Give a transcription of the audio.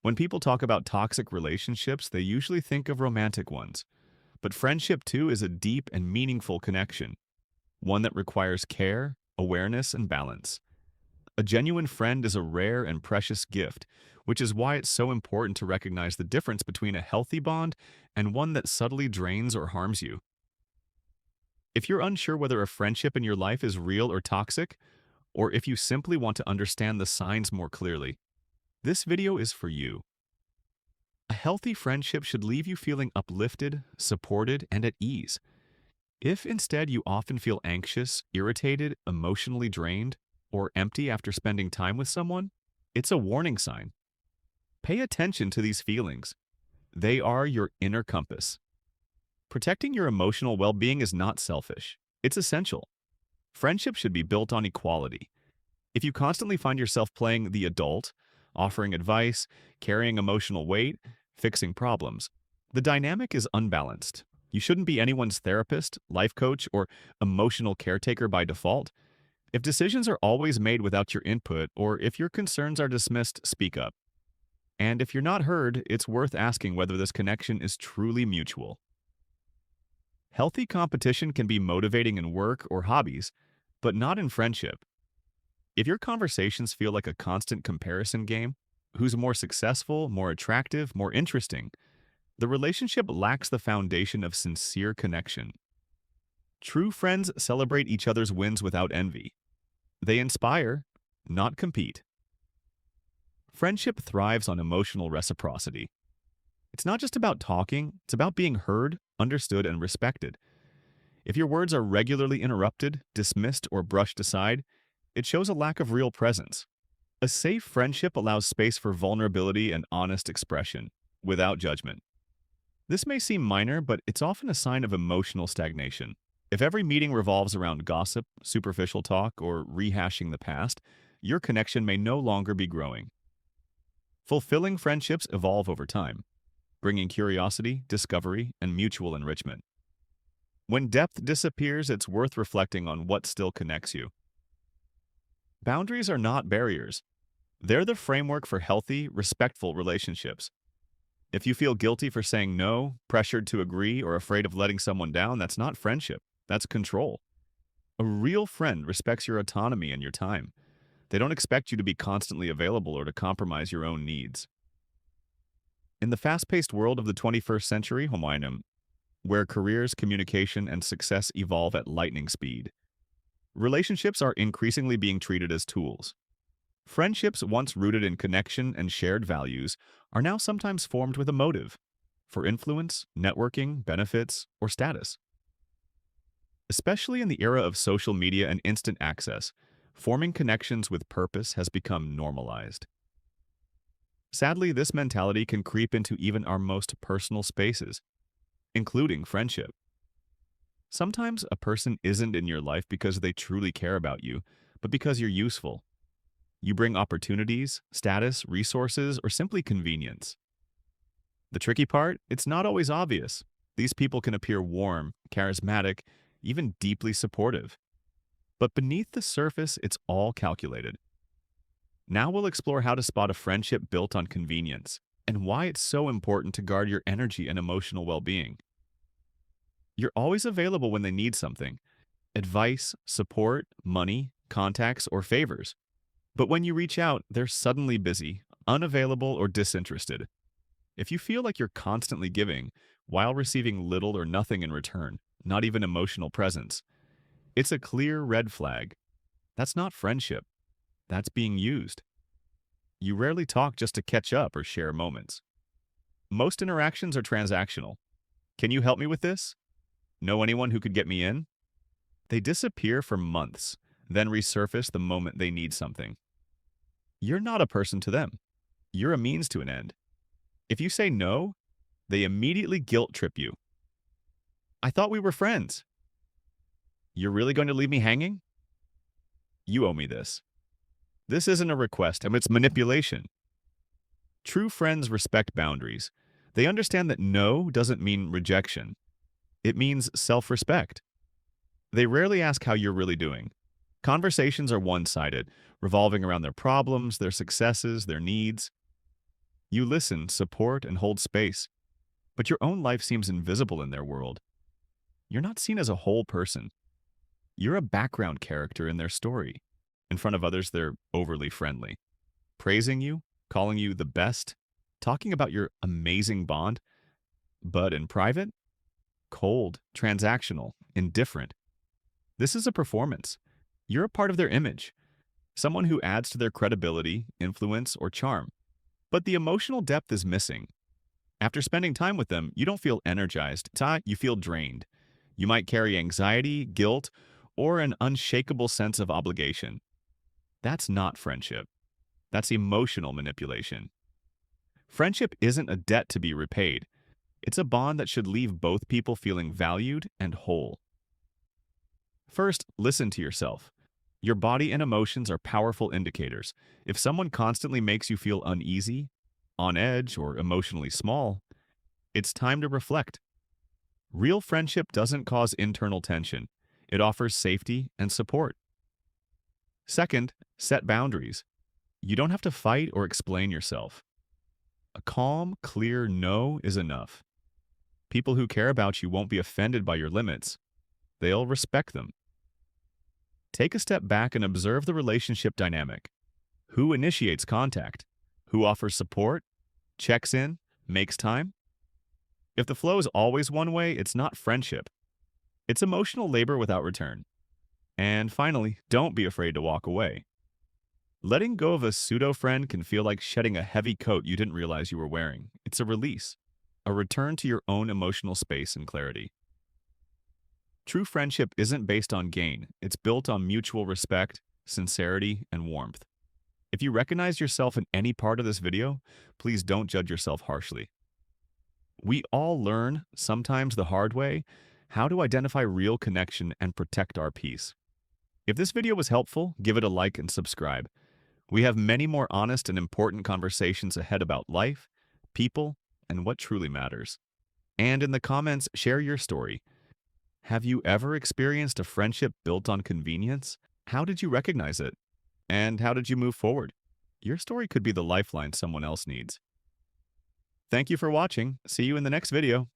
When people talk about toxic relationships, they usually think of romantic ones. But friendship, too, is a deep and meaningful connection, one that requires care, awareness, and balance. A genuine friend is a rare and precious gift, which is why it's so important to recognize the difference between a healthy bond and one that subtly drains or harms you. If you're unsure whether a friendship in your life is real or toxic, or if you simply want to understand the signs more clearly, this video is for you. A healthy friendship should leave you feeling uplifted, supported, and at ease. If instead you often feel anxious, irritated, emotionally drained, or empty after spending time with someone, it's a warning sign. Pay attention to these feelings. They are your inner compass. Protecting your emotional well-being is not selfish. It's essential. Friendship should be built on equality. If you constantly find yourself playing the adult, offering advice, carrying emotional weight, fixing problems, the dynamic is unbalanced. You shouldn't be anyone's therapist, life coach, or emotional caretaker by default. If decisions are always made without your input, or if your concerns are dismissed, speak up. And if you're not heard, it's worth asking whether this connection is truly mutual. Healthy competition can be motivating in work or hobbies, but not in friendship. If your conversations feel like a constant comparison game, who's more successful, more attractive, more interesting, the relationship lacks the foundation of sincere connection. True friends celebrate each other's wins without envy. They inspire, not compete. Friendship thrives on emotional reciprocity. It's not just about talking, it's about being heard, understood, and respected. If your words are regularly interrupted, dismissed, or brushed aside, it shows a lack of real presence. A safe friendship allows space for vulnerability and honest expression, without judgment. This may seem minor, but it's often a sign of emotional stagnation. If every meeting revolves around gossip, superficial talk, or rehashing the past, your connection may no longer be growing. Fulfilling friendships evolve over time, bringing curiosity, discovery, and mutual enrichment. When depth disappears, it's worth reflecting on what still connects you. Boundaries are not barriers. They're the framework for healthy, respectful relationships. If you feel guilty for saying no, pressured to agree, or afraid of letting someone down, that's not friendship. That's control. A real friend respects your autonomy and your time. They don't expect you to be constantly available or to compromise your own needs. In the fast-paced world of the 21st century, where careers, communication, and success evolve at lightning speed, relationships are increasingly being treated as tools. Friendships once rooted in connection and shared values are now sometimes formed with a motive for influence, networking, benefits, or status. Especially in the era of social media and instant access, forming connections with purpose has become normalized. Sadly, this mentality can creep into even our most personal spaces, including friendship. Sometimes a person isn't in your life because they truly care about you, but because you're useful. You bring opportunities, status, resources, or simply convenience. The tricky part? It's not always obvious. These people can appear warm, charismatic, even deeply supportive. But beneath the surface, it's all calculated. Now we'll explore how to spot a friendship built on convenience, and why it's so important to guard your energy and emotional well-being. You're always available when they need something: advice, support, money, contacts, or favors. But when you reach out, they're suddenly busy, unavailable, or disinterested. If you feel like you're constantly giving, while receiving little or nothing in return, not even emotional presence, it's a clear red flag. That's not friendship. That's being used. You rarely talk just to catch up or share moments. Most interactions are transactional. Can you help me with this? Know anyone who could get me in? They disappear for months, then resurface the moment they need something. You're not a person to them. You're a means to an end. If you say no, they immediately guilt trip you. I thought we were friends. You're really going to leave me hanging? You owe me this. This isn't a request, it's manipulation. True friends respect boundaries. They understand that no doesn't mean rejection. It means self-respect. They rarely ask how you're really doing. Conversations are one-sided, revolving around their problems, their successes, their needs. You listen, support, and hold space, but your own life seems invisible in their world. You're not seen as a whole person. You're a background character in their story. In front of others, they're overly friendly, praising you, calling you the best, talking about your amazing bond, but in private, cold, transactional, indifferent. This is a performance. You're a part of their image, someone who adds to their credibility, influence, or charm. But the emotional depth is missing. After spending time with them, you don't feel energized. You feel drained. You might carry anxiety, guilt, or an unshakable sense of obligation. That's not friendship. That's emotional manipulation. Friendship isn't a debt to be repaid. It's a bond that should leave both people feeling valued and whole. First, listen to yourself. Your body and emotions are powerful indicators. If someone constantly makes you feel uneasy, on edge, or emotionally small, it's time to reflect. Real friendship doesn't cause internal tension. It offers safety and support. Second, set boundaries. You don't have to fight or explain yourself. A calm, clear no is enough. People who care about you won't be offended by your limits. They'll respect them. Take a step back and observe the relationship dynamic. Who initiates contact? Who offers support? Checks in? Makes time? If the flow is always one way, it's not friendship. It's emotional labor without return. And finally, don't be afraid to walk away. Letting go of a pseudo-friend can feel like shedding a heavy coat you didn't realize you were wearing. It's a release, a return to your own emotional space and clarity. True friendship isn't based on gain. It's built on mutual respect, sincerity, and warmth. If you recognize yourself in any part of this video, please don't judge yourself harshly. We all learn, sometimes the hard way, how to identify real connection and protect our peace. If this video was helpful, give it a like and subscribe. We have many more honest and important conversations ahead about life, people, and what truly matters. And in the comments, share your story. Have you ever experienced a friendship built on convenience? How did you recognize it? And how did you move forward? Your story could be the lifeline someone else needs. Thank you for watching. See you in the next video.